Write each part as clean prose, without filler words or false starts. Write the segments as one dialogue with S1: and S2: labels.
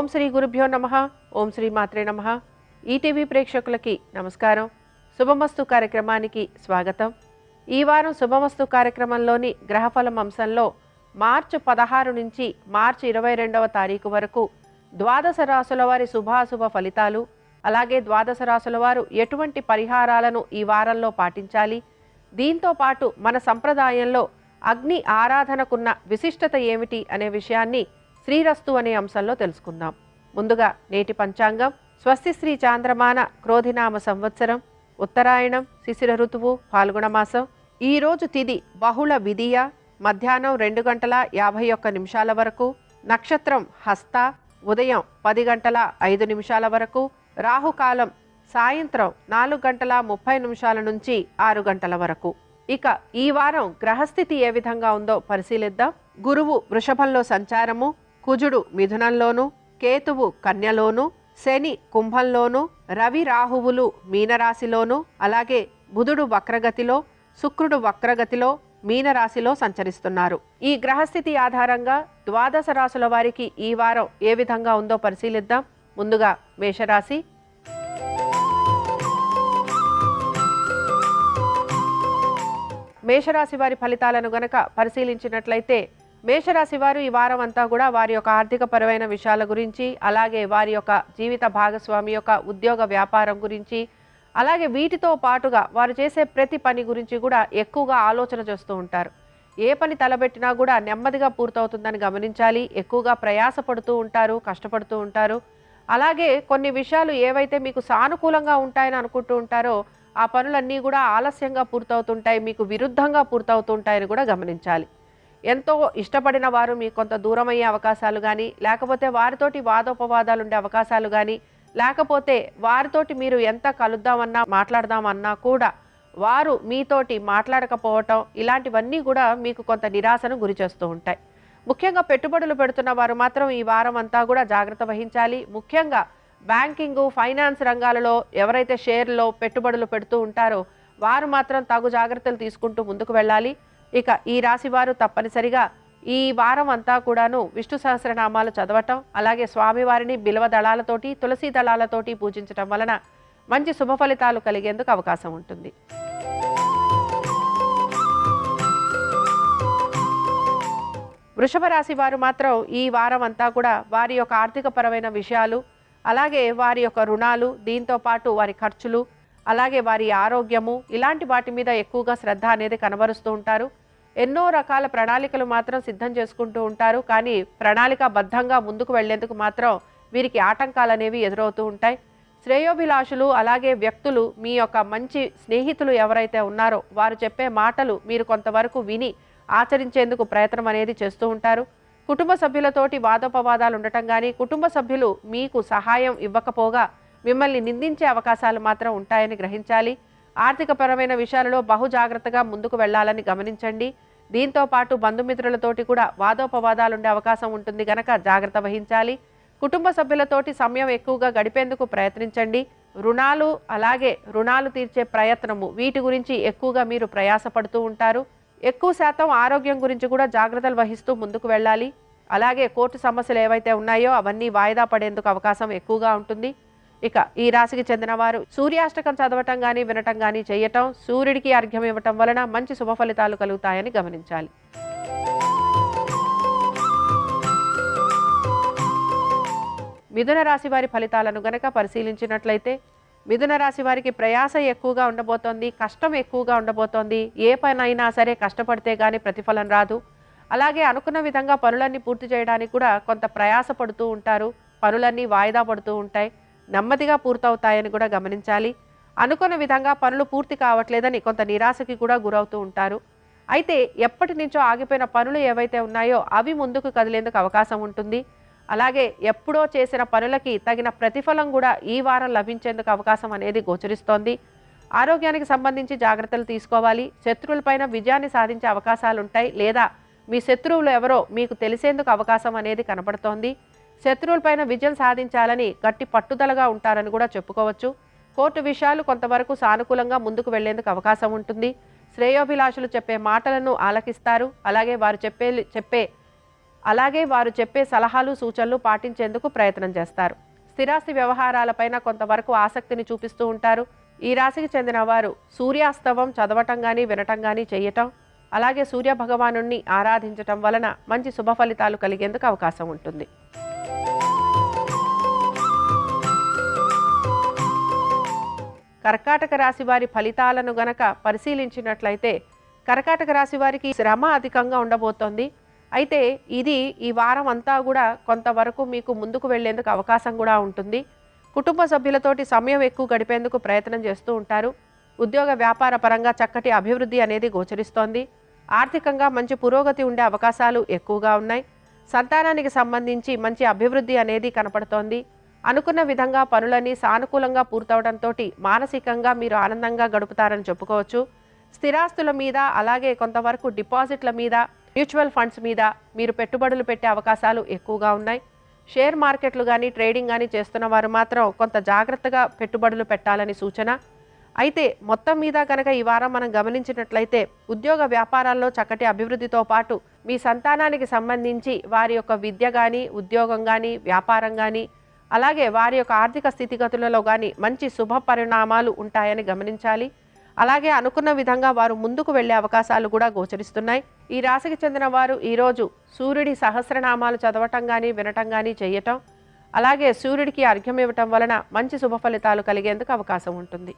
S1: ఓం శ్రీ గురుభ్యో నమః. ఓం శ్రీ మాత్రే నమః. ఈటీవీ ప్రేక్షకులకి నమస్కారం. శుభమస్తు కార్యక్రమానికి స్వాగతం. ఈ వారం శుభమస్తు కార్యక్రమంలోని గ్రహఫలం అంశంలో మార్చి 16 నుంచి మార్చి 22వ తారీఖు వరకు ద్వాదశ రాశుల వారి శుభాశుభ ఫలితాలు, అలాగే ద్వాదశ రాశుల వారు ఎటువంటి పరిహారాలను ఈ వారంలో పాటించాలి, దీంతో పాటు మన సంప్రదాయంలో అగ్ని ఆరాధనకున్న విశిష్టత ఏమిటి అనే విషయాన్ని శ్రీరస్తు అనే అంశంలో తెలుసుకుందాం. ముందుగా నేటి పంచాంగం. స్వస్తి శ్రీ చాంద్రమాన క్రోధినామ సంవత్సరం, ఉత్తరాయణం, శిశిర ఋతువు, ఫాల్గుణ మాసం. ఈరోజు తిథి బహుళ విధియ, మధ్యాహ్నం 2:51 వరకు. నక్షత్రం హస్త, ఉదయం 10:05 వరకు. రాహుకాలం సాయంత్రం 4:30 నుంచి 6 వరకు. ఇక ఈ వారం గ్రహస్థితి ఏ విధంగా ఉందో పరిశీలిద్దాం. గురువు వృషభంలో సంచారము, కుజుడు మిథునంలోను, కేతువు కన్యలోను, శని కుంభంలోను, రవి రాహువులు మీనరాశిలోను, అలాగే బుధుడు వక్రగతిలో, శుక్రుడు వక్రగతిలో మీనరాశిలో సంచరిస్తున్నారు. ఈ గ్రహస్థితి ఆధారంగా ద్వాదశ రాశుల వారికి ఈ వారం ఏ విధంగా ఉందో పరిశీలిద్దాం. ముందుగా మేషరాశి. మేషరాశి వారి ఫలితాలను గనక పరిశీలించినట్లయితే మేషరాశి వారు ఈ వారం అంతా కూడా వారి యొక్క ఆర్థిక పరమైన విషయాల గురించి, అలాగే వారి యొక్క జీవిత భాగస్వామి యొక్క ఉద్యోగ వ్యాపారం గురించి, అలాగే వీటితో పాటుగా వారు చేసే ప్రతి పని గురించి కూడా ఎక్కువగా ఆలోచన చేస్తూ ఉంటారు. ఏ పని తలబెట్టినా కూడా నెమ్మదిగా పూర్తవుతుందని గమనించాలి. ఎక్కువగా ప్రయాసపడుతూ ఉంటారు, కష్టపడుతూ ఉంటారు. అలాగే కొన్ని విషయాలు ఏవైతే మీకు సానుకూలంగా ఉంటాయని అనుకుంటూ ఉంటారో ఆ పనులన్నీ కూడా ఆలస్యంగా పూర్తవుతుంటాయి, మీకు విరుద్ధంగా పూర్తవుతుంటాయని కూడా గమనించాలి. ఎంతో ఇష్టపడిన వారు మీకు కొంత దూరం అయ్యే అవకాశాలు కానీ, లేకపోతే వారితోటి వాదోపవాదాలు ఉండే అవకాశాలు కానీ, లేకపోతే వారితోటి మీరు ఎంత కలుద్దామన్నా మాట్లాడదామన్నా కూడా వారు మీతోటి మాట్లాడకపోవటం, ఇలాంటివన్నీ కూడా మీకు కొంత నిరాశను గురి చేస్తూ ఉంటాయి. ముఖ్యంగా పెట్టుబడులు పెడుతున్న వారు మాత్రం ఈ వారం అంతా కూడా జాగ్రత్త వహించాలి. ముఖ్యంగా బ్యాంకింగు, ఫైనాన్స్ రంగాలలో ఎవరైతే షేర్లో పెట్టుబడులు పెడుతూ ఉంటారో వారు మాత్రం తగు జాగ్రత్తలు తీసుకుంటూ ముందుకు వెళ్ళాలి. ఇక ఈ రాశి వారు తప్పనిసరిగా ఈ వారం అంతా కూడాను విష్ణు సహస్రనామాలు చదవటం, అలాగే స్వామివారిని బిల్వ దళాలతోటి, తులసి దళాలతోటి పూజించటం వలన మంచి శుభ ఫలితాలు కలిగేందుకు అవకాశం ఉంటుంది. వృషభ రాశి వారు మాత్రం ఈ వారం అంతా కూడా వారి యొక్క ఆర్థిక పరమైన విషయాలు, అలాగే వారి యొక్క రుణాలు, దీంతో పాటు వారి ఖర్చులు, అలాగే వారి ఆరోగ్యము, ఇలాంటి వాటి మీద ఎక్కువగా శ్రద్ధ అనేది కనబరుస్తూ ఉంటారు. ఎన్నో రకాల ప్రణాళికలు మాత్రం సిద్ధం చేసుకుంటూ ఉంటారు. కానీ ప్రణాళికాబద్ధంగా ముందుకు వెళ్లేందుకు మాత్రం వీరికి ఆటంకాలు అనేవి ఎదురవుతూ ఉంటాయి. శ్రేయోభిలాషులు, అలాగే వ్యక్తులు, మీ యొక్క మంచి స్నేహితులు ఎవరైతే ఉన్నారో వారు చెప్పే మాటలు మీరు కొంతవరకు విని ఆచరించేందుకు ప్రయత్నం అనేది చేస్తూ ఉంటారు. కుటుంబ సభ్యులతోటి వాదోపవాదాలు ఉండటం కానీ, కుటుంబ సభ్యులు మీకు సహాయం ఇవ్వకపోగా మిమ్మల్ని నిందించే అవకాశాలు మాత్రం ఉంటాయని గ్రహించాలి. ఆర్థిక పరమైన విషయాలలో బహు జాగ్రత్తగా ముందుకు వెళ్లాలని గమనించండి. దీంతో పాటు బంధుమిత్రులతోటి కూడా వాదోపవాదాలు ఉండే అవకాశం ఉంటుంది గనక జాగ్రత్త వహించాలి. కుటుంబ సభ్యులతోటి సమయం ఎక్కువగా గడిపేందుకు ప్రయత్నించండి. రుణాలు, అలాగే రుణాలు తీర్చే ప్రయత్నము, వీటి గురించి ఎక్కువగా మీరు ప్రయాసపడుతూ ఉంటారు. ఎక్కువ శాతం ఆరోగ్యం గురించి కూడా జాగ్రత్తలు వహిస్తూ ముందుకు వెళ్ళాలి. అలాగే కోర్టు సమస్యలు ఏవైతే ఉన్నాయో అవన్నీ వాయిదా పడేందుకు అవకాశం ఎక్కువగా ఉంటుంది. ఇక ఈ రాశికి చెందిన వారు సూర్యాష్టకం చదవటం కానీ, వినటం కానీ చేయటం, సూర్యుడికి అర్ఘ్యం ఇవ్వటం వలన మంచి శుభ ఫలితాలు కలుగుతాయని గమనించాలి. మిథున రాశి వారి ఫలితాలను గనక పరిశీలించినట్లయితే మిథున రాశి వారికి ప్రయాస ఎక్కువగా ఉండబోతోంది, కష్టం ఎక్కువగా ఉండబోతోంది. ఏ పనైనా సరే కష్టపడితే కానీ ప్రతిఫలం రాదు. అలాగే అనుకున్న విధంగా పనులన్నీ పూర్తి చేయడానికి కూడా కొంత ప్రయాస పడుతూ ఉంటారు. పనులన్నీ వాయిదా పడుతూ ఉంటాయి, నెమ్మదిగా పూర్తవుతాయని కూడా గమనించాలి. అనుకున్న విధంగా పనులు పూర్తి కావట్లేదని కొంత నిరాశకి కూడా గురవుతూ ఉంటారు. అయితే ఎప్పటి నుంచో ఆగిపోయిన పనులు ఏవైతే ఉన్నాయో అవి ముందుకు కదిలేందుకు అవకాశం ఉంటుంది. అలాగే ఎప్పుడో చేసిన పనులకి తగిన ప్రతిఫలం కూడా ఈ వారం లభించేందుకు అవకాశం అనేది గోచరిస్తోంది. ఆరోగ్యానికి సంబంధించి జాగ్రత్తలు తీసుకోవాలి. శత్రువులపైన విజయాన్ని సాధించే అవకాశాలు ఉంటాయి, లేదా మీ శత్రువులు ఎవరో మీకు తెలిసేందుకు అవకాశం అనేది కనబడుతోంది. శత్రువులపైన విజయం సాధించాలని గట్టి పట్టుదలగా ఉంటారని కూడా చెప్పుకోవచ్చు. కోర్టు విషయాలు కొంతవరకు సానుకూలంగా ముందుకు వెళ్లేందుకు అవకాశం ఉంటుంది. శ్రేయోభిలాషులు చెప్పే మాటలను ఆలకిస్తారు. అలాగే వారు చెప్పే అలాగే వారు చెప్పే సలహాలు సూచనలు పాటించేందుకు ప్రయత్నం చేస్తారు. స్థిరాస్తి వ్యవహారాలపైన కొంతవరకు ఆసక్తిని చూపిస్తూ ఉంటారు. ఈ రాశికి చెందిన వారు సూర్యాస్తవం చదవటం కానీ వినటం కానీ చేయటం, అలాగే సూర్య భగవానుణ్ణి ఆరాధించటం వలన మంచి శుభ ఫలితాలు కలిగేందుకు అవకాశం ఉంటుంది. కర్కాటక రాశి వారి ఫలితాలను గనక పరిశీలించినట్లయితే కర్కాటక రాశి వారికి శ్రమ అధికంగా ఉండబోతోంది. అయితే ఇది ఈ వారం అంతా కూడా కొంతవరకు మీకు ముందుకు వెళ్లేందుకు అవకాశం కూడా ఉంటుంది. కుటుంబ సభ్యులతోటి సమయం ఎక్కువ గడిపేందుకు ప్రయత్నం చేస్తూ ఉంటారు. ఉద్యోగ వ్యాపార పరంగా చక్కటి అభివృద్ధి అనేది గోచరిస్తోంది. ఆర్థికంగా మంచి పురోగతి ఉండే అవకాశాలు ఎక్కువగా ఉన్నాయి. సంతానానికి సంబంధించి మంచి అభివృద్ధి అనేది కనపడుతోంది. అనుకున్న విధంగా పనులన్నీ సానుకూలంగా పూర్తవడంతో మానసికంగా మీరు ఆనందంగా గడుపుతారని చెప్పుకోవచ్చు. స్థిరాస్తుల మీద, అలాగే కొంతవరకు డిపాజిట్ల మీద, మ్యూచువల్ ఫండ్స్ మీద మీరు పెట్టుబడులు పెట్టే అవకాశాలు ఎక్కువగా ఉన్నాయి. షేర్ మార్కెట్లు కానీ ట్రేడింగ్ కానీ చేస్తున్న వారు మాత్రం కొంత జాగ్రత్తగా పెట్టుబడులు పెట్టాలని సూచన. అయితే మొత్తం మీద కనుక ఈ వారం మనం గమనించినట్లయితే ఉద్యోగ వ్యాపారాల్లో చక్కటి అభివృద్ధితో పాటు మీ సంతానానికి సంబంధించి వారి యొక్క విద్య కానీ, ఉద్యోగం కానీ, వ్యాపారం కానీ, అలాగే వారి యొక్క ఆర్థిక స్థితిగతులలో కానీ మంచి శుభ పరిణామాలు ఉంటాయని గమనించాలి. అలాగే అనుకున్న విధంగా వారు ముందుకు వెళ్లే అవకాశాలు కూడా గోచరిస్తున్నాయి. ఈ రాశికి చెందిన వారు ఈరోజు సూర్యుడి సహస్రనామాలు చదవటం కానీ వినటం కానీ చేయటం, అలాగే సూర్యుడికి అర్ఘ్యం ఇవ్వటం వలన మంచి శుభ ఫలితాలు కలిగేందుకు అవకాశం ఉంటుంది.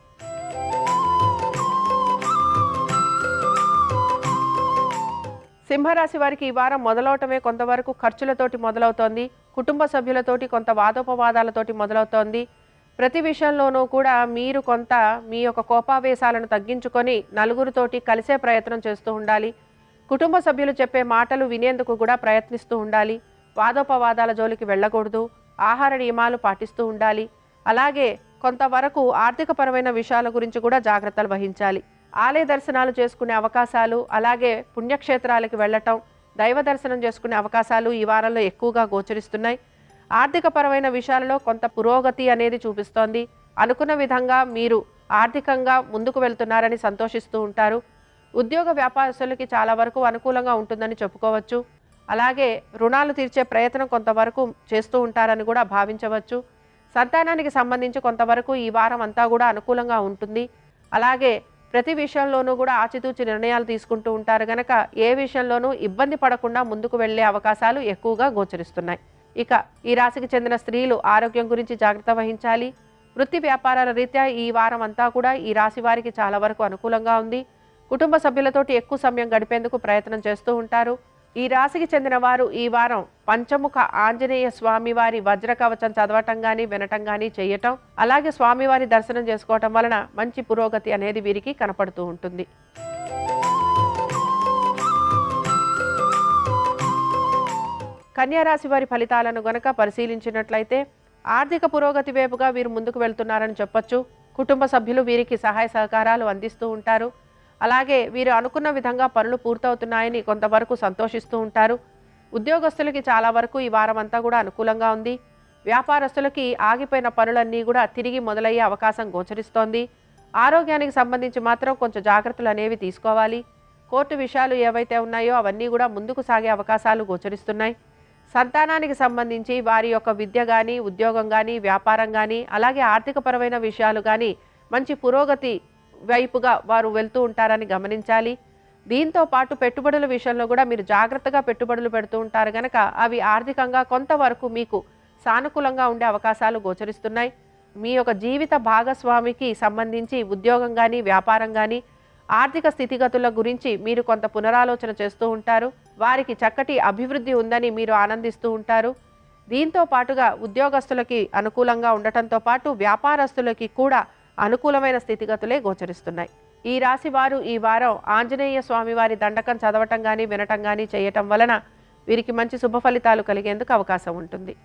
S1: సింహరాశి వారికి ఈ వారం మొదలవటమే కొంతవరకు ఖర్చులతోటి మొదలవుతోంది. కుటుంబ సభ్యులతోటి కొంత వాదోపవాదాలతోటి మొదలవుతోంది. ప్రతి విషయంలోనూ కూడా మీరు కొంత మీ యొక్క కోపావేశాలను తగ్గించుకొని నలుగురితోటి కలిసే ప్రయత్నం చేస్తూ ఉండాలి. కుటుంబ సభ్యులు చెప్పే మాటలు వినేందుకు కూడా ప్రయత్నిస్తూ ఉండాలి. వాదోపవాదాల జోలికి వెళ్ళకూడదు. ఆహార నియమాలు పాటిస్తూ ఉండాలి. అలాగే కొంతవరకు ఆర్థికపరమైన విషయాల గురించి కూడా జాగ్రత్తలు వహించాలి. ఆలయ దర్శనాలు చేసుకునే అవకాశాలు, అలాగే పుణ్యక్షేత్రాలకు వెళ్ళటం, దైవ దర్శనం చేసుకునే అవకాశాలు ఈ వారంలో ఎక్కువగా గోచరిస్తున్నాయి. ఆర్థికపరమైన విషయాలలో కొంత పురోగతి అనేది చూపిస్తోంది. అనుకున్న విధంగా మీరు ఆర్థికంగా ముందుకు వెళ్తున్నారని సంతోషిస్తూ ఉంటారు. ఉద్యోగ వ్యాపారస్తులకి చాలా వరకు అనుకూలంగా ఉంటుందని చెప్పుకోవచ్చు. అలాగే రుణాలు తీర్చే ప్రయత్నం కొంతవరకు చేస్తూ ఉంటారని కూడా భావించవచ్చు. సంతానానికి సంబంధించి కొంతవరకు ఈ వారం అంతా కూడా అనుకూలంగా ఉంటుంది. అలాగే ప్రతి విషయంలోనూ కూడా ఆచితూచి నిర్ణయాలు తీసుకుంటూ ఉంటారు కనుక ఏ విషయంలోనూ ఇబ్బంది పడకుండా ముందుకు వెళ్లే అవకాశాలు ఎక్కువగా గోచరిస్తున్నాయి. ఇక ఈ రాశికి చెందిన స్త్రీలు ఆరోగ్యం గురించి జాగ్రత్త వహించాలి. వృత్తి వ్యాపారాల రీత్యా ఈ వారం అంతా కూడా ఈ రాశి వారికి చాలా వరకు అనుకూలంగా ఉంది. కుటుంబ సభ్యులతోటి ఎక్కువ సమయం గడిపేందుకు ప్రయత్నం చేస్తూ ఉంటారు. ఈ రాశికి చెందిన వారు ఈ వారం పంచముఖ ఆంజనేయ స్వామివారి వజ్ర కవచం చదవటం కానీ వినటం కానీ చేయటం, అలాగే స్వామివారి దర్శనం చేసుకోవటం వలన మంచి పురోగతి అనేది వీరికి కనపడుతూ ఉంటుంది. కన్యా రాశి వారి ఫలితాలను గనక పరిశీలించినట్లయితే ఆర్థిక పురోగతి వైపుగా వీరు ముందుకు వెళ్తున్నారని చెప్పొచ్చు. కుటుంబ సభ్యులు వీరికి సహాయ సహకారాలు అందిస్తూ ఉంటారు. అలాగే వీరు అనుకున్న విధంగా పనులు పూర్తవుతున్నాయని కొంతవరకు సంతోషిస్తూ ఉంటారు. ఉద్యోగస్తులకి చాలా వరకు ఈ వారం అంతా కూడా అనుకూలంగా ఉంది. వ్యాపారస్తులకి ఆగిపోయిన పనులన్నీ కూడా తిరిగి మొదలయ్యే అవకాశం గోచరిస్తోంది. ఆరోగ్యానికి సంబంధించి మాత్రం కొంచెం జాగ్రత్తలు అనేవి తీసుకోవాలి. కోర్టు విషయాలు ఏవైతే ఉన్నాయో అవన్నీ కూడా ముందుకు సాగే అవకాశాలు గోచరిస్తున్నాయి. సంతానానికి సంబంధించి వారి యొక్క విద్య కానీ, ఉద్యోగం కానీ, వ్యాపారం కానీ, అలాగే ఆర్థికపరమైన విషయాలు కానీ మంచి పురోగతి వైపుగా వారు వెళ్తూ ఉంటారని గమనించాలి. దీంతో పాటు పెట్టుబడుల విషయంలో కూడా మీరు జాగ్రత్తగా పెట్టుబడులు పెడుతూ ఉంటారు కనుక అవి ఆర్థికంగా కొంతవరకు మీకు సానుకూలంగా ఉండే అవకాశాలు గోచరిస్తున్నాయి. మీ యొక్క జీవిత భాగస్వామికి సంబంధించి ఉద్యోగం కానీ, వ్యాపారం కానీ, ఆర్థిక స్థితిగతుల గురించి మీరు కొంత పునరాలోచన చేస్తూ ఉంటారు. వారికి చక్కటి అభివృద్ధి ఉందని మీరు ఆనందిస్తూ ఉంటారు. దీంతో పాటుగా ఉద్యోగస్తులకి అనుకూలంగా ఉండటంతో పాటు వ్యాపారస్తులకి కూడా అనుకూలమైన స్థితిగతులే గోచరిస్తున్నాయి. ఈ రాశి వారు ఈ వారం ఆంజనేయ స్వామి వారి దండకం చదవటం కానీ వినటం కానీ చేయటం వలన వీరికి మంచి శుభ ఫలితాలు కలిగేందుకు అవకాశం ఉంటుంది.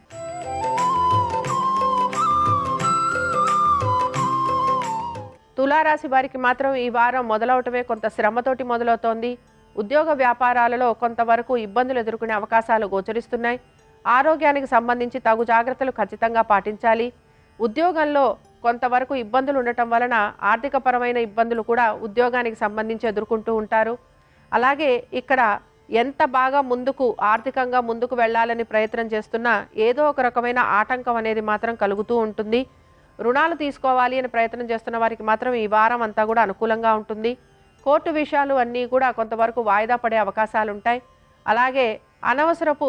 S1: తులారాశి వారికి మాత్రం ఈ వారం మొదలవటమే కొంత శ్రమతోటి మొదలవుతోంది. ఉద్యోగ వ్యాపారాలలో కొంతవరకు ఇబ్బందులు ఎదుర్కొనే అవకాశాలు గోచరిస్తున్నాయి. ఆరోగ్యానికి సంబంధించి తగు జాగ్రత్తలు ఖచ్చితంగా పాటించాలి. ఉద్యోగంలో కొంతవరకు ఇబ్బందులు ఉండటం వలన ఆర్థికపరమైన ఇబ్బందులు కూడా ఉద్యోగానికి సంబంధించి ఎదుర్కొంటూ ఉంటారు. అలాగే ఇక్కడ ఎంత బాగా ముందుకు ఆర్థికంగా ముందుకు వెళ్ళాలని ప్రయత్నం చేస్తున్నా ఏదో ఒక రకమైన ఆటంకం అనేది మాత్రం కలుగుతూ ఉంటుంది. రుణాలు తీసుకోవాలి అని ప్రయత్నం చేస్తున్న వారికి మాత్రం ఈ వారం అంతా కూడా అనుకూలంగా ఉంటుంది. కోర్టు విషయాలు అన్నీ కూడా కొంతవరకు వాయిదా పడే అవకాశాలు ఉంటాయి. అలాగే అనవసరపు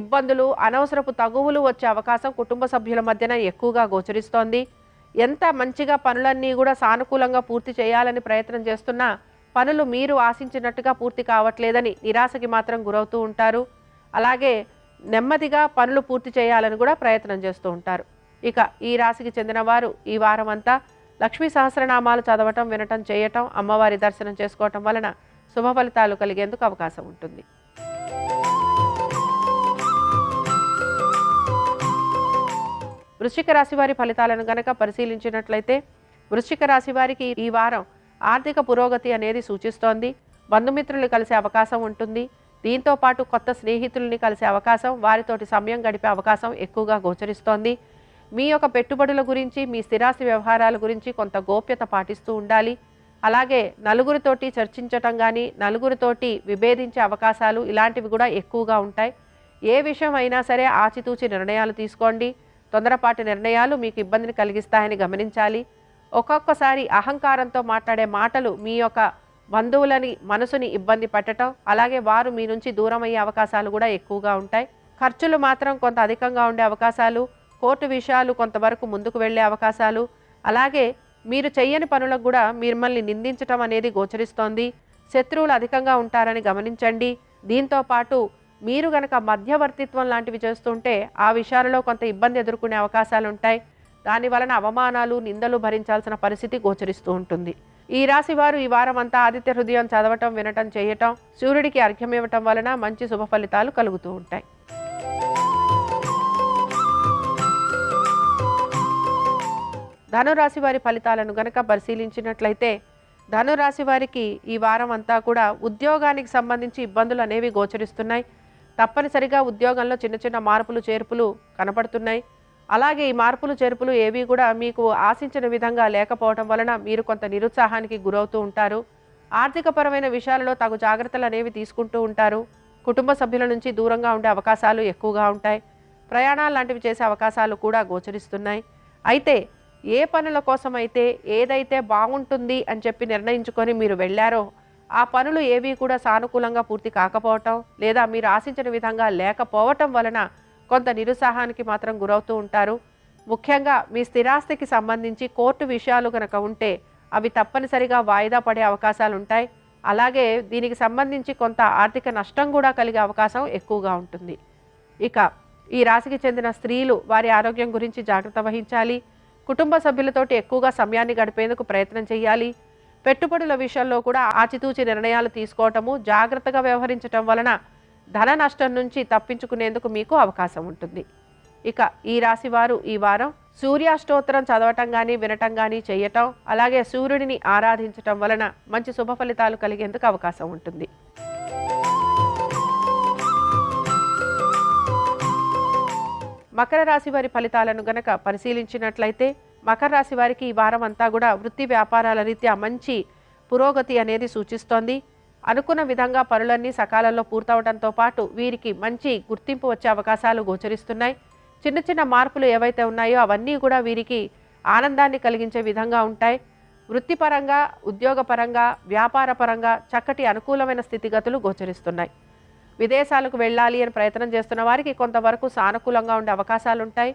S1: ఇబ్బందులు, అనవసరపు తగువులు వచ్చే అవకాశం కుటుంబ సభ్యుల మధ్యన ఎక్కువగా గోచరిస్తోంది. ఎంత మంచిగా పనులన్నీ కూడా సానుకూలంగా పూర్తి చేయాలని ప్రయత్నం చేస్తున్నా పనులు మీరు ఆశించినట్టుగా పూర్తి కావట్లేదని నిరాశకి మాత్రం గురవుతూ ఉంటారు. అలాగే నెమ్మదిగా పనులు పూర్తి చేయాలని కూడా ప్రయత్నం చేస్తూ ఉంటారు. ఇక ఈ రాశికి చెందిన వారు ఈ వారం అంతా లక్ష్మీ సహస్రనామాలు చదవటం, వినటం, చేయటం, అమ్మవారి దర్శనం చేసుకోవటం వలన శుభ ఫలితాలు కలిగేందుకు అవకాశం ఉంటుంది. వృశ్చిక రాశి వారి ఫలితాలను గనక పరిశీలించినట్లయితే వృశ్చిక రాశి వారికి ఈ వారం ఆర్థిక పురోగతి అనేది సూచిస్తోంది. బంధుమిత్రులు కలిసే అవకాశం ఉంటుంది. దీంతో పాటు కొత్త స్నేహితుల్ని కలిసే అవకాశం, వారితోటి సమయం గడిపే అవకాశం ఎక్కువగా గోచరిస్తోంది. మీ యొక్క పెట్టుబడుల గురించి, మీ స్థిరాస్తి వ్యవహారాల గురించి కొంత గోప్యత పాటిస్తూ ఉండాలి. అలాగే నలుగురితోటి చర్చించటం కానీ, నలుగురితోటి విభేదించే అవకాశాలు ఇలాంటివి కూడా ఎక్కువగా ఉంటాయి. ఏ విషయం అయినా సరే ఆచితూచి నిర్ణయాలు తీసుకోండి. తొందరపాటు నిర్ణయాలు మీకు ఇబ్బందిని కలిగిస్తాయని గమనించాలి. ఒక్కొక్కసారి అహంకారంతో మాట్లాడే మాటలు మీ యొక్క బంధువులని మనసుని ఇబ్బంది పెట్టడం, అలాగే వారు మీ నుంచి దూరం అయ్యే అవకాశాలు కూడా ఎక్కువగా ఉంటాయి. ఖర్చులు మాత్రం కొంత అధికంగా ఉండే అవకాశాలు, కోర్టు విషయాలు కొంతవరకు ముందుకు వెళ్ళే అవకాశాలు, అలాగే మీరు చెయ్యని పనులకు కూడా మిమ్మల్ని నిందించటం అనేది గోచరిస్తోంది. శత్రువులు అధికంగా ఉంటారని గమనించండి. దీంతో పాటు మీరు గనక మధ్యవర్తిత్వం లాంటివి చేస్తుంటే ఆ విషయాలలో కొంత ఇబ్బంది ఎదుర్కొనే అవకాశాలు ఉంటాయి. దాని వలన అవమానాలు, నిందలు భరించాల్సిన పరిస్థితి గోచరిస్తూ ఉంటుంది. ఈ రాశి వారు ఈ వారం అంతా ఆదిత్య హృదయం చదవటం, వినటం, చేయటం, సూర్యుడికి అర్ఘ్యం ఇవ్వటం వలన మంచి శుభ ఫలితాలు కలుగుతూ ఉంటాయి. ధనురాశి వారి ఫలితాలను గనక పరిశీలించినట్లయితే ధనురాశి వారికి ఈ వారం అంతా కూడా ఉద్యోగానికి సంబంధించి ఇబ్బందులు అనేవి గోచరిస్తున్నాయి. తప్పనిసరిగా ఉద్యోగంలో చిన్న చిన్న మార్పులు చేర్పులు కనపడుతున్నాయి. అలాగే ఈ మార్పులు చేర్పులు ఏవి కూడా మీకు ఆశించిన విధంగా లేకపోవడం వలన మీరు కొంత నిరుత్సాహానికి గురవుతూ ఉంటారు. ఆర్థికపరమైన విషయాలలో తగు జాగ్రత్తలు అనేవి తీసుకుంటూ ఉంటారు. కుటుంబ సభ్యుల నుంచి దూరంగా ఉండే అవకాశాలు ఎక్కువగా ఉంటాయి. ప్రయాణాలు లాంటివి చేసే అవకాశాలు కూడా గోచరిస్తున్నాయి. అయితే ఏ పనుల కోసమైతే ఏదైతే బాగుంటుంది అని చెప్పి నిర్ణయించుకొని మీరు వెళ్ళారో ఆ పనులు ఏవి కూడా సానుకూలంగా పూర్తి కాకపోవటం, లేదా మీరు ఆశించిన విధంగా లేకపోవటం వలన కొంత నిరుత్సాహానికి మాత్రం గురవుతూ ఉంటారు. ముఖ్యంగా మీ స్థిరాస్తికి సంబంధించి కోర్టు విషయాలు కనుక ఉంటే అవి తప్పనిసరిగా వాయిదా పడే అవకాశాలు ఉంటాయి. అలాగే దీనికి సంబంధించి కొంత ఆర్థిక నష్టం కూడా కలిగే అవకాశం ఎక్కువగా ఉంటుంది. ఇక ఈ రాశికి చెందిన స్త్రీలు వారి ఆరోగ్యం గురించి జాగ్రత్త వహించాలి. కుటుంబ సభ్యులతోటి ఎక్కువగా సమయాన్ని గడిపేందుకు ప్రయత్నం చేయాలి. పెట్టుబడుల విషయంలో కూడా ఆచితూచి నిర్ణయాలు తీసుకోవటము, జాగ్రత్తగా వ్యవహరించటం వలన ధన నష్టం నుంచి తప్పించుకునేందుకు మీకు అవకాశం ఉంటుంది. ఇక ఈ రాశి వారు ఈ వారం సూర్యాష్టోత్తరం చదవటం కానీ, వినటం కానీ చేయటం, అలాగే సూర్యుడిని ఆరాధించటం వలన మంచి శుభ ఫలితాలు కలిగేందుకు అవకాశం ఉంటుంది. మకర రాశి వారి ఫలితాలను గనక పరిశీలించినట్లయితే మకర రాశి వారికి ఈ వారం అంతా కూడా వృత్తి వ్యాపారాల రీత్యా మంచి పురోగతి అనేది సూచిస్తోంది. అనుకున్న విధంగా పనులన్నీ సకాలంలో పూర్తవడంతో పాటు వీరికి మంచి గుర్తింపు వచ్చే అవకాశాలు గోచరిస్తున్నాయి. చిన్న చిన్న మార్పులు ఏవైతే ఉన్నాయో అవన్నీ కూడా వీరికి ఆనందాన్ని కలిగించే విధంగా ఉంటాయి. వృత్తిపరంగా, ఉద్యోగపరంగా, వ్యాపారపరంగా చక్కటి అనుకూలమైన స్థితిగతులు గోచరిస్తున్నాయి. విదేశాలకు వెళ్ళాలి అని ప్రయత్నం చేస్తున్న వారికి కొంతవరకు సానుకూలంగా ఉండే అవకాశాలు ఉంటాయి.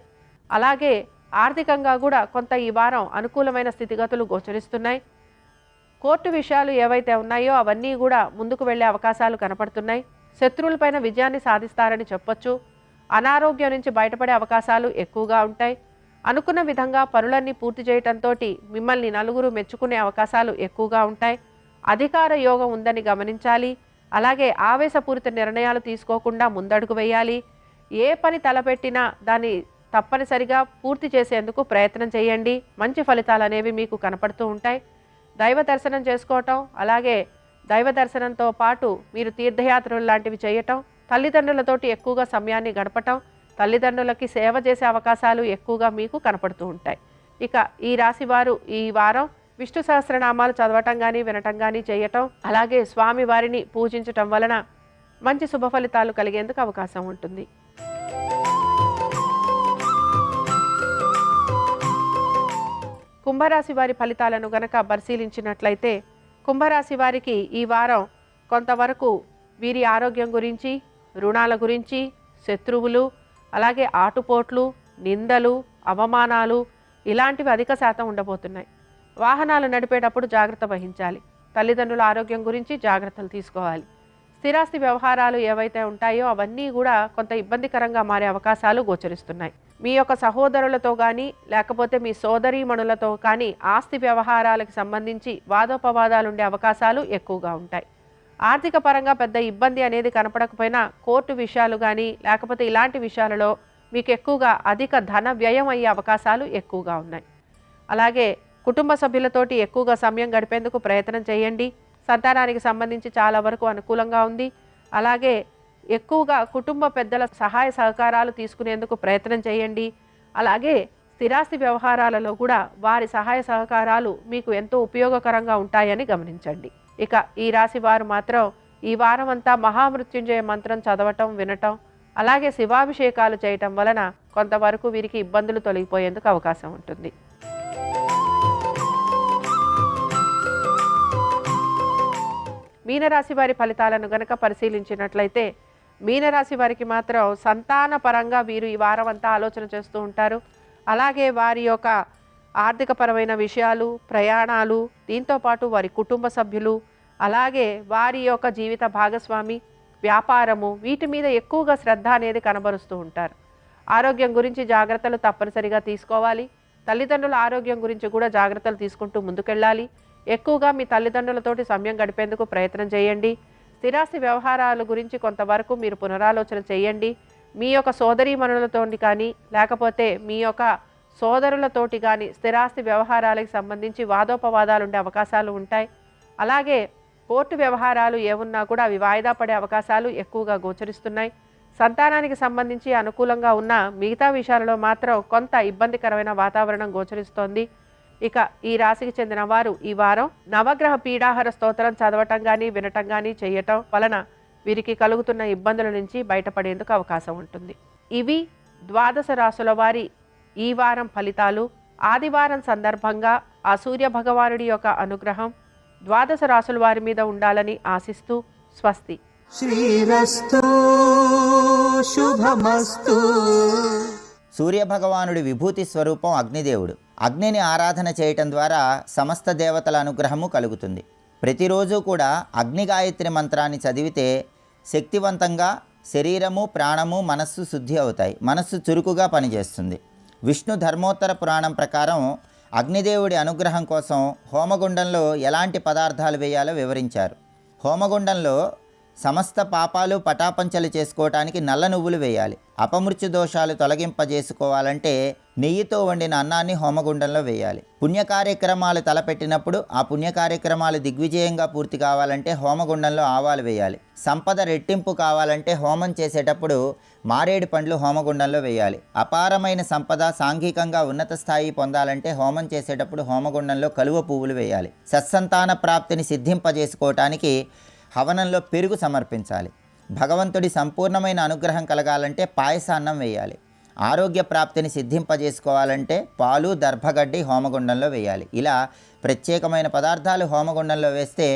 S1: అలాగే ఆర్థికంగా కూడా కొంత ఈ వారం అనుకూలమైన స్థితిగతులు గోచరిస్తున్నాయి. కోర్టు విషయాలు ఏవైతే ఉన్నాయో అవన్నీ కూడా ముందుకు వెళ్ళే అవకాశాలు కనపడుతున్నాయి. శత్రువులపైన విజయాన్ని సాధిస్తారని చెప్పొచ్చు. అనారోగ్యం నుంచి బయటపడే అవకాశాలు ఎక్కువగా ఉంటాయి. అనుకున్న విధంగా పనులన్నీ పూర్తి చేయటంతో మిమ్మల్ని నలుగురు మెచ్చుకునే అవకాశాలు ఎక్కువగా ఉంటాయి. అధికార యోగం ఉందని గమనించాలి. అలాగే ఆవేశపూరిత నిర్ణయాలు తీసుకోకుండా ముందడుగు వేయాలి. ఏ పని తలపెట్టినా దాన్ని తప్పనిసరిగా పూర్తి చేసేందుకు ప్రయత్నం చేయండి. మంచి ఫలితాలు అనేవి మీకు కనపడుతూ ఉంటాయి. దైవ దర్శనం చేసుకోవటం, అలాగే దైవ దర్శనంతో పాటు మీరు తీర్థయాత్రలు లాంటివి చేయటం, తల్లిదండ్రులతోటి ఎక్కువగా సమయాన్ని గడపటం, తల్లిదండ్రులకి సేవ చేసే అవకాశాలు ఎక్కువగా మీకు కనపడుతూ ఉంటాయి. ఇక ఈ రాశి వారు ఈ వారం విష్ణు సహస్రనామాలు చదవటం కానీ, వినటం కానీ చేయటం, అలాగే స్వామి వారిని పూజించటం వలన మంచి శుభ ఫలితాలు కలిగేందుకు అవకాశం ఉంటుంది. కుంభరాశి వారి ఫలితాలను గనక పరిశీలించినట్లయితే కుంభరాశి వారికి ఈ వారం కొంతవరకు వీరి ఆరోగ్యం గురించి, రుణాల గురించి, శత్రువులు, అలాగే ఆటుపోట్లు, నిందలు, అవమానాలు ఇలాంటివి అధిక శాతం ఉండబోతున్నాయి. వాహనాలు నడిపేటప్పుడు జాగ్రత్త వహించాలి. తల్లిదండ్రుల ఆరోగ్యం గురించి జాగ్రత్తలు తీసుకోవాలి. స్థిరాస్తి వ్యవహారాలు ఏవైతే ఉంటాయో అవన్నీ కూడా కొంత ఇబ్బందికరంగా మారే అవకాశాలు గోచరిస్తున్నాయి. మీ యొక్క సహోదరులతో కానీ లేకపోతే మీ సోదరీమణులతో కానీ ఆస్తి వ్యవహారాలకు సంబంధించి వాదోపవాదాలు ఉండే అవకాశాలు ఎక్కువగా ఉంటాయి. ఆర్థిక పరంగా పెద్ద ఇబ్బంది అనేది కనపడకపోయినా కోర్టు విషయాలు కానీ లేకపోతే ఇలాంటి విషయాలలో మీకు ఎక్కువగా అధిక ధన వ్యయం అయ్యే అవకాశాలు ఎక్కువగా ఉన్నాయి. అలాగే కుటుంబ సభ్యులతోటి ఎక్కువగా సమయం గడిపేందుకు ప్రయత్నం చేయండి. సంతానానికి సంబంధించి చాలా వరకు అనుకూలంగా ఉంది. అలాగే ఎక్కువగా కుటుంబ పెద్దల సహాయ సహకారాలు తీసుకునేందుకు ప్రయత్నం చేయండి. అలాగే స్థిరాస్తి వ్యవహారాలలో కూడా వారి సహాయ సహకారాలు మీకు ఎంతో ఉపయోగకరంగా ఉంటాయని గమనించండి. ఇక ఈ రాశి వారు మాత్రం ఈ వారం అంతా మహామృత్యుంజయ మంత్రం చదవటం, వినటం, అలాగే శివాభిషేకాలు చేయటం వలన కొంతవరకు వీరికి ఇబ్బందులు తొలగిపోయేందుకు అవకాశం ఉంటుంది. మీనరాశి వారి ఫలితాలను గనక పరిశీలించినట్లయితే మీనరాశి వారికి మాత్రం సంతాన పరంగా వీరు ఈ వారం అంతా ఆలోచన చేస్తూ ఉంటారు. అలాగే వారి యొక్క ఆర్థికపరమైన విషయాలు, ప్రయాణాలు, దీంతోపాటు వారి కుటుంబ సభ్యులు, అలాగే వారి యొక్క జీవిత భాగస్వామి, వ్యాపారము, వీటి మీద ఎక్కువగా శ్రద్ధ అనేది కనబరుస్తూ ఉంటారు. ఆరోగ్యం గురించి జాగ్రత్తలు తప్పనిసరిగా తీసుకోవాలి. తల్లిదండ్రుల ఆరోగ్యం గురించి కూడా జాగ్రత్తలు తీసుకుంటూ ముందుకెళ్ళాలి. ఎక్కువగా మీ తల్లిదండ్రులతోటి సమయం గడిపేందుకు ప్రయత్నం చేయండి. స్థిరాస్తి వ్యవహారాల గురించి కొంతవరకు మీరు పునరాలోచన చేయండి. మీ యొక్క సోదరీమణులతో కానీ లేకపోతే మీ యొక్క సోదరులతోటి కానీ స్థిరాస్తి వ్యవహారాలకు సంబంధించి వాదోపవాదాలు ఉండే అవకాశాలు ఉంటాయి. అలాగే కోర్టు వ్యవహారాలు ఏమున్నా కూడా అవి వాయిదా పడే అవకాశాలు ఎక్కువగా గోచరిస్తున్నాయి. సంతానానికి సంబంధించి అనుకూలంగా ఉన్న మిగతా విషయాలలో మాత్రం కొంత ఇబ్బందికరమైన వాతావరణం గోచరిస్తోంది. ఇక ఈ రాశికి చెందిన వారు ఈ వారం నవగ్రహ పీడాహార స్తోత్రం చదవటం కానీ వినటం కానీ చేయటం వలన వీరికి కలుగుతున్న ఇబ్బందుల నుంచి బయటపడేందుకు అవకాశం ఉంటుంది. ఇవి ద్వాదశ రాశుల వారి ఈ వారం ఫలితాలు. ఆదివారం సందర్భంగా ఆ సూర్య భగవానుడి యొక్క అనుగ్రహం ద్వాదశ రాశుల వారి మీద ఉండాలని ఆశిస్తూ స్వస్తి.
S2: శ్రీరస్తు శుభమస్తు.
S3: సూర్యభగవానుడి విభూతి స్వరూపం అగ్నిదేవుడు. అగ్నిని ఆరాధన చేయటం ద్వారా సమస్త దేవతల అనుగ్రహము కలుగుతుంది. ప్రతిరోజు కూడా అగ్ని గాయత్రి మంత్రాన్ని చదివితే శక్తివంతంగా శరీరము, ప్రాణము, మనస్సు శుద్ధి అవుతాయి. మనస్సు చురుకుగా పనిచేస్తుంది. విష్ణు ధర్మోత్తర పురాణం ప్రకారం అగ్నిదేవుడి అనుగ్రహం కోసం హోమగుండంలో ఎలాంటి పదార్థాలు వేయాలో వివరించారు. హోమగుండంలో సమస్త పాపాలు పటాపంచలు చేసుకోవటానికి నల్ల నువ్వులు వేయాలి. అపమృత్యు దోషాలు తొలగింపజేసుకోవాలంటే నెయ్యితో వండిన అన్నాన్ని హోమగుండంలో వేయాలి. పుణ్యకార్యక్రమాలు తలపెట్టినప్పుడు ఆ పుణ్యకార్యక్రమాలు దిగ్విజయంగా పూర్తి కావాలంటే హోమగుండంలో ఆవాలు వేయాలి. సంపద రెట్టింపు కావాలంటే హోమం చేసేటప్పుడు మారేడు పండ్లు హోమగుండంలో వేయాలి. అపారమైన సంపద సాంఘికంగా ఉన్నత స్థాయి పొందాలంటే హోమం చేసేటప్పుడు హోమగుండంలో కలువ పువ్వులు వేయాలి. సత్సంతాన ప్రాప్తిని సిద్ధింపజేసుకోవటానికి హవనంలో పెరుగు సమర్పించాలి. భగవంతుడి సంపూర్ణమైన అనుగ్రహం కలగాలంటే పాయసాన్నం వేయాలి. ఆరోగ్య ప్రాప్తిని సిద్ధింపజేసుకోవాలంటే పాలు, దర్భగడ్డి హోమగుండంలో వేయాలి. ఇలా ప్రత్యేకమైన పదార్థాలు హోమగుండంలో వేస్తే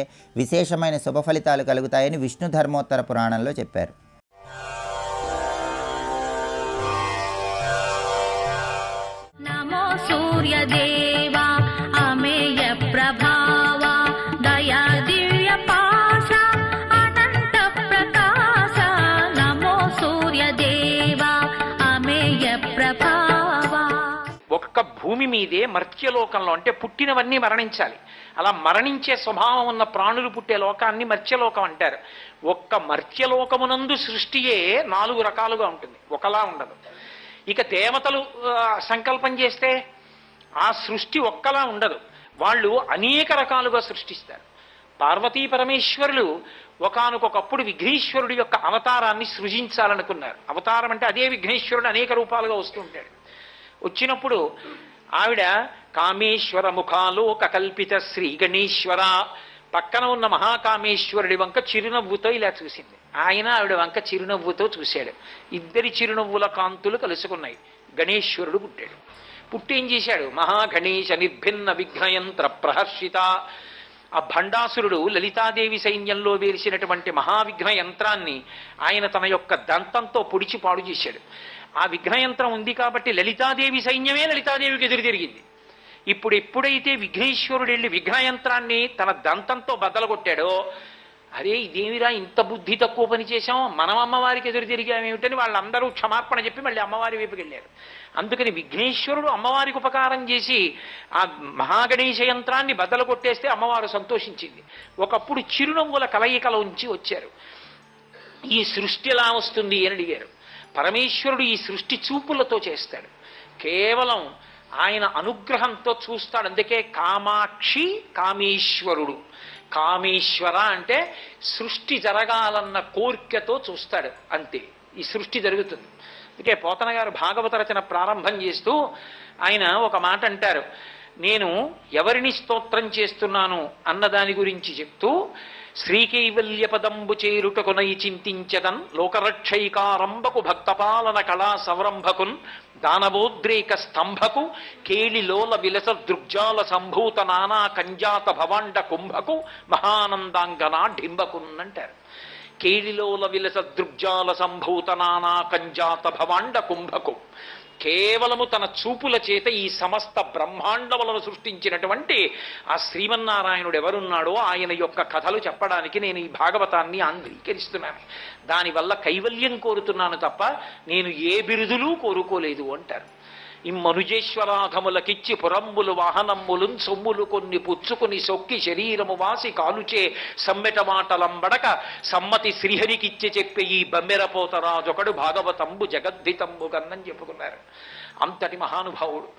S3: విశేషమైన శుభ ఫలితాలు కలుగుతాయని విష్ణు ధర్మోత్తర పురాణంలో చెప్పారు.
S4: నమో సూర్యదేవా అమేయ ప్రభావా దయా దివ్య పాశ అనంత ప్రకాశ. నమో సూర్యదేవా అమేయ ప్రభావా.
S5: ఒక్క భూమి మీదే మర్త్యలోకంలో అంటే పుట్టినవన్నీ మరణించాలి. అలా మరణించే స్వభావం ఉన్న ప్రాణులు పుట్టే లోకాన్ని మర్త్యలోకం అంటారు. ఒక్క మర్త్యలోకమునందు సృష్టియే 4 రకాలుగా ఉంటుంది, ఒకలా ఉండదు. ఇక దేవతలు సంకల్పం చేస్తే ఆ సృష్టి ఒక్కలా ఉండదు, వాళ్ళు అనేక రకాలుగా సృష్టిస్తారు. పార్వతీ పరమేశ్వరులు ఒకానొకప్పుడు విఘ్నేశ్వరుడి యొక్క అవతారాన్ని సృజించాలనుకున్నారు. అవతారం అంటే అదే విఘ్నేశ్వరుడు అనేక రూపాలుగా వస్తుంటాడు. వచ్చినప్పుడు ఆవిడ కామేశ్వర ముఖాలోక కల్పిత శ్రీ గణేశ్వర పక్కన ఉన్న మహాకామేశ్వరుడి వంక చిరునవ్వుతో ఇలా చూసింది. ఆయన ఆవిడ వంక చిరునవ్వుతో చూశాడు. ఇద్దరి చిరునవ్వుల కాంతులు కలుసుకున్నాయి. గణేశ్వరుడు పుట్టాడు. పుట్టేం చేశాడు? మహాగణేశ నిర్భిన్న విఘ్నయంత్ర ప్రహర్షిత. ఆ భండాసురుడు లలితాదేవి సైన్యంలో వేసినటువంటి మహావిఘ్న యంత్రాన్ని ఆయన తన యొక్క దంతంతో పొడిచి పాడు చేశాడు. ఆ విఘ్నయంత్రం ఉంది కాబట్టి లలితాదేవి సైన్యమే లలితాదేవికి ఎదురు తిరిగింది. ఇప్పుడు ఎప్పుడైతే విఘ్నేశ్వరుడు వెళ్ళి విఘ్నయంత్రాన్ని తన దంతంతో బద్దలగొట్టాడో, అరే ఇదేమిరా ఇంత బుద్ధి తక్కువ పని చేశాం, మనం అమ్మవారికి ఎదురు తిరిగామేమిటని వాళ్ళందరూ క్షమాపణ చెప్పి మళ్ళీ అమ్మవారి వైపుకి వెళ్ళారు. అందుకని విఘ్నేశ్వరుడు అమ్మవారికి ఉపకారం చేసి ఆ మహాగణేశ యంత్రాన్ని బద్దలు కొట్టేస్తే అమ్మవారు సంతోషించింది. ఒకప్పుడు చిరునవ్వుల కలయికలోంచి వచ్చారు. ఈ సృష్టి ఎలా వస్తుంది అని అడిగారు. పరమేశ్వరుడు ఈ సృష్టి చూపులతో చేస్తాడు. కేవలం ఆయన అనుగ్రహంతో చూస్తాడు. అందుకే కామాక్షి కామేశ్వరుడు. కామేశ్వర అంటే సృష్టి జరగాలన్న కోరికతో చూస్తాడు, అంతే ఈ సృష్టి జరుగుతుంది. అందుకే పోతన గారు భాగవత రచన ప్రారంభం చేస్తూ ఆయన ఒక మాట అంటారు. నేను ఎవరిని స్తోత్రం చేస్తున్నాను అన్నదాని గురించి చెప్తూ, శ్రీకైవల్య పదంబు చేరుటకునై చింతించదన్ లోకరక్షైకారంభకు భక్తపాలన కళా సవరంభకున్ దానవోద్రేక స్తంభకు కేళిలోల విలస దృగ్జాల సంభూత నానా కంజాత భవాండ కుంభకు మహానందాంగనా డింబకున్ అంటారు. కేళిలోల విలస దృగ్జాల సంభూత నానా కంజాత భవాండ కుంభకు. కేవలము తన చూపుల చేత ఈ సమస్త బ్రహ్మాండములను సృష్టించినటువంటి ఆ శ్రీమన్నారాయణుడు ఎవరున్నాడో ఆయన యొక్క కథలు చెప్పడానికి నేను ఈ భాగవతాన్ని ఆంధ్రీకరిస్తున్నాను. దానివల్ల కైవల్యం కోరుతున్నాను తప్ప నేను ఏ బిరుదులు కోరుకోలేదు అంటారు. ఇమ్మనుజేశ్వరాధములకిచ్చి పురంబులు వాహనమ్ములు సొమ్ములు కొన్ని పుచ్చుకుని సొక్కి శరీరము వాసి కాలుచే సమ్మెట మాటలంబడక సమ్మతి శ్రీహరికిచ్చి చెప్పే ఈ బమ్మెరపోతరాజొకడు భాగవతంబు జగద్ధితంబు కన్నని చెప్పుకున్నారు. అంతటి మహానుభావుడు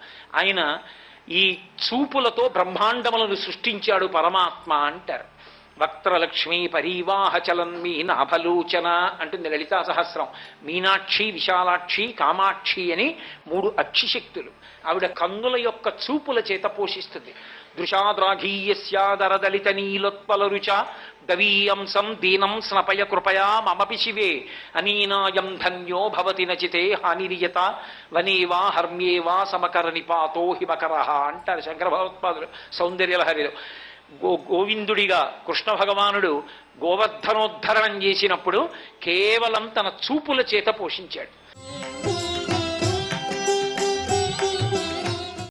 S5: ఆయన. ఈ చూపులతో బ్రహ్మాండములను సృష్టించాడు పరమాత్మ అంటారు. వక్త్రలక్ష్మీ పరీవాహ చలన్మీ నాభలోచన అంటుంది లలితా సహస్రం. మీనాక్షి, విశాలాక్షి, కామాక్షి అని 3 అక్షిశక్తులు. ఆవిడ కన్నుల యొక్క చూపుల చేత పోషిస్తుంది. దృశాద్రాఘీయస్యాదరదలిత నీలోత్పలరుచ దవీయంసం దీనం స్నపయ కృపయా మమపి శివే అనీనాయం ధన్యో భవతి నచితే హానిరియత వనేవా హర్మ్యేవా సమకర నిపాతో హిమకరః అంటారు శంకర భగవత్పాదులు సౌందర్యలహరిలో. గోవిందుడిగా కృష్ణ భగవానుడు గోవర్ధనోద్ధరణం చేసినప్పుడు కేవలం తన చూపుల చేత పోషించాడు.